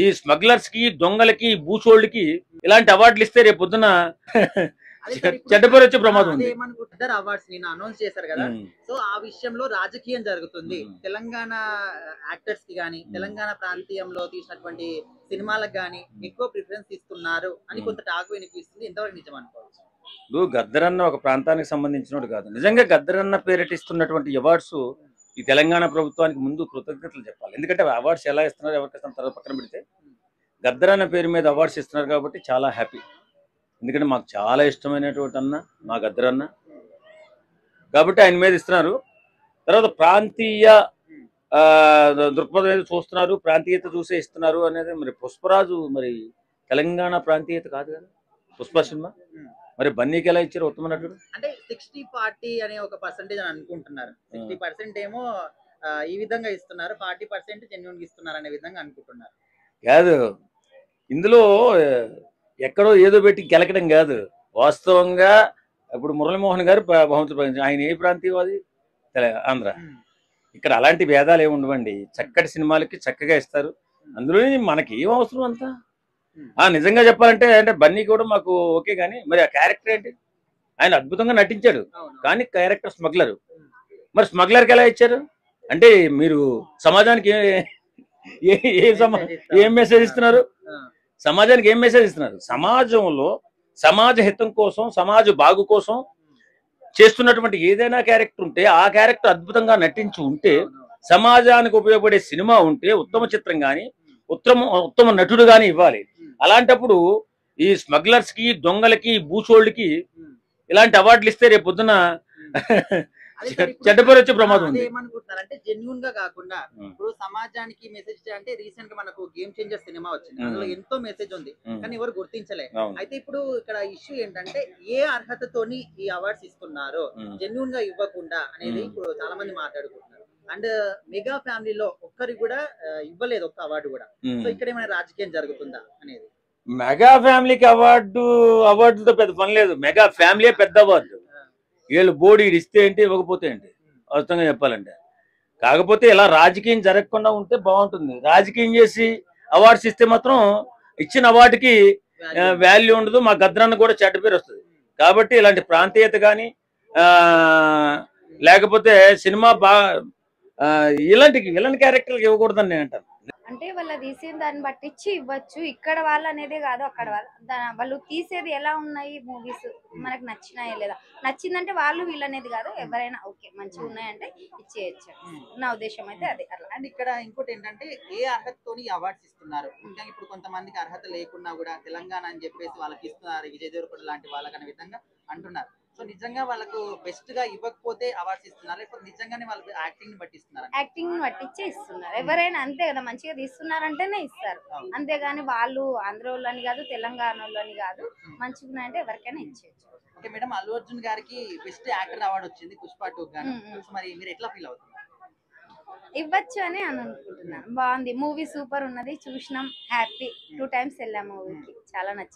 ఈ స్మగ్లర్స్ కి దొంగలకి భూచోళ్ళకి ఇలాంటి అవార్డులు ఇస్తే రేపు పొద్దున చెడ్డ పేరు వచ్చే ప్రమాదం ఉంది. అవార్డ్స్ నిన్న అనౌన్స్ చేశారు కదా, సో ఆ విషయంలో రాజకీయం జరుగుతుంది. తెలంగాణ యాక్టర్స్ కి గానీ తెలంగాణ ప్రాంతీయంలో తీసినటువంటి సినిమాలకు గానీ ఎక్కువ ప్రిఫరెన్స్ ఇస్తున్నారు అని కొంత టాక్ వినిపిస్తుంది. ఎంతవరకు నిజం అనుకోవచ్చు? ఇప్పుడు గద్దరన్న ఒక ప్రాంతానికి సంబంధించినోడు కాదు. నిజంగా గద్దరన్న పేరిటిస్తున్నటువంటి అవార్డ్స్ ఈ తెలంగాణ ప్రభుత్వానికి ముందు కృతజ్ఞతలు చెప్పాలి. ఎందుకంటే అవార్డ్స్ ఎలా ఇస్తున్నారు ఎవరికి ఇస్తున్నారు తర్వాత పక్కన పెడితే గద్దరన్న పేరు మీద అవార్డ్స్ ఇస్తున్నారు కాబట్టి చాలా హ్యాపీ. ఎందుకంటే మాకు చాలా ఇష్టమైనటువంటి అన్న మా గద్దరన్న కాబట్టి ఆయన మీద ఇస్తున్నారు. తర్వాత ప్రాంతీయ దృక్పథం మీద చూస్తున్నారు, ప్రాంతీయత చూసే ఇస్తున్నారు అనేది. మరి పుష్పరాజు మరి తెలంగాణ ప్రాంతీయత కాదు కదా పుష్ప సినిమా. మరి బన్నీకి ఎలా ఇచ్చారు ఉత్తమ నటుడు? అంటే 60-40 అనే ఒక పర్సెంటేజ్ అని అనుకుంటున్నారు. 60% ఏమో ఈ విధంగా ఇస్తున్నారు, 40% జెన్యూన్ ఇస్తున్నారు అనే విధంగా అనుకుంటున్నారు. కాదు, ఇందులో ఎక్కడో ఏదో పెట్టి గెలకడం కాదు. వాస్తవంగా ఇప్పుడు మురళీమోహన్ గారు బహుమతి ఆయన ఏ ప్రాంతీయవాది? ఆంధ్ర. ఇక్కడ అలాంటి భేదాలు ఏమి ఉండవండి. చక్కటి సినిమాలకి చక్కగా ఇస్తారు. అందులో మనకి ఏం అవసరం అంతా. నిజంగా చెప్పాలంటే అంటే బన్నీ కూడా మాకు ఓకే, కానీ మరి ఆ క్యారెక్టర్ ఏంటి? ఆయన అద్భుతంగా నటించాడు, కానీ క్యారెక్టర్ స్మగ్లర్. మరి స్మగ్లర్కి ఎలా ఇచ్చారు అంటే మీరు సమాజానికి ఏం మెసేజ్ ఇస్తున్నారు? సమాజానికి ఏం మెసేజ్ ఇస్తున్నారు? సమాజంలో సమాజ హితం కోసం సమాజ బాగు కోసం చేస్తున్నటువంటి ఏదైనా క్యారెక్టర్ ఉంటే ఆ క్యారెక్టర్ అద్భుతంగా నటించి ఉంటే, సమాజానికి ఉపయోగపడే సినిమా ఉంటే ఉత్తమ చిత్రం కానీ ఉత్తమ నటుడు కానీ ఇవ్వాలి. అలాంటప్పుడు ఈ స్మగ్లర్స్ కి దొంగలకి భూచోళ్ళకి ఇలాంటి అవార్డులు ఇస్తే రేపు పొద్దున చెడ్డ పేరు వచ్చే ప్రమాదం ఉంది. ఏమనుకుంటున్నారంటే జెన్యూన్ గా కాకుండా ఇప్పుడు సమాజానికి మెసేజ్ అంటే రీసెంట్ గా మనకు గేమ్ చేంజర్ సినిమా వచ్చింది, అందులో ఎంతో మెసేజ్ ఉంది కానీ ఎవరు గుర్తించలే. అయితే ఇప్పుడు ఇక్కడ ఇష్యూ ఏంటంటే ఏ అర్హతతోని ఈ అవార్డ్స్ ఇస్తున్నారు, జెన్యూన్ గా ఇవ్వకుండా అనేది ఇప్పుడు చాలా మంది మాట్లాడుకుంటున్నారు. అండ్ మెగా ఫ్యామిలీలో ఒక్కరికి కూడా ఇవ్వలేదు ఒక్క అవార్డు కూడా. సో ఇక్కడ ఏమైనా రాజకీయం జరుగుతుందా అనేది? మెగా ఫ్యామిలీకి అవార్డుతో పెద్ద పని లేదు. మెగా ఫ్యామిలీ పెద్ద అవార్డు. వీళ్ళు బోర్డు ఇస్తే ఏంటి ఇవ్వకపోతే ఏంటి వాస్తవంగా చెప్పాలంటే. కాకపోతే ఇలా రాజకీయం జరగకుండా ఉంటే బాగుంటుంది. రాజకీయం చేసి అవార్డ్స్ ఇస్తే మాత్రం ఇచ్చిన అవార్డుకి వాల్యూ ఉండదు. మా గద్దరన్న కూడా చెడ్డ పేరు వస్తుంది. కాబట్టి ఇలాంటి ప్రాంతీయత కానీ లేకపోతే సినిమా ఇలాంటి విలన్ క్యారెక్టర్కి ఇవ్వకూడదని నేను అంటాను. అంటే వాళ్ళు తీసిన దాన్ని బట్టిచ్చి ఇవ్వచ్చు. ఇక్కడ వాళ్ళు అనేదే కాదు, అక్కడ వాళ్ళు తీసేది ఎలా ఉన్నాయి మూవీస్ మనకు నచ్చినాయా లేదా, నచ్చిందంటే వాళ్ళు వీళ్ళు అనేది కాదు, ఎవరైనా ఓకే మంచిగా ఉన్నాయంటే ఇచ్చేయచ్చు. నా ఉద్దేశం అయితే అదే. అట్లా. అండ్ ఇక్కడ ఇంకోటి ఏంటంటే ఏ అర్హతతోని అవార్డ్స్ ఇస్తున్నారు. ముఖ్యంగా ఇప్పుడు కొంతమందికి అర్హత లేకున్నా కూడా తెలంగాణ అని చెప్పేసి వాళ్ళకి ఇస్తున్నారు, విజయ్ దేవరకొండ లాంటి వాళ్ళకి అనే విధంగా అంటున్నారు. సో నిజంగా వాళ్ళకు బెస్ట్ గా ఇవ్వకపోతే అవార్డ్స్ ఇస్తున్నారు, లేకపోతే నిజంగానే వాళ్ళు యాక్టింగ్ ని బట్టి ఇస్తున్నారు? యాక్టింగ్ ని బట్టిచ్చే ఇస్తున్నారు. ఎవరైనా అంతే కదా, మంచిగా తీస్తున్నారంటేనే ఇస్తారు. అంతేగాని వాళ్ళు ఆంధ్ర వాళ్ళని కాదు తెలంగాణ వాళ్ళని కాదు, మంచిగా ఉన్నాయంటే ఎవరికైనా ఇచ్చేయచ్చు. ఓకే మేడం, అల్లు అర్జున్ గారికి బెస్ట్ యాక్టర్ అవార్డు వచ్చింది పుష్ప 2 గాను. మరి మీరు ఎట్లా ఫీల్ అవుతున్నారు? ఇవ్వచ్చు అని అనుకుంటున్నాను. బాగుంది మూవీ, సూపర్ ఉన్నది, చూసినాం, హ్యాపీ. 2 times వెళ్ళాం మూవీకి, చాలా నచ్చింది.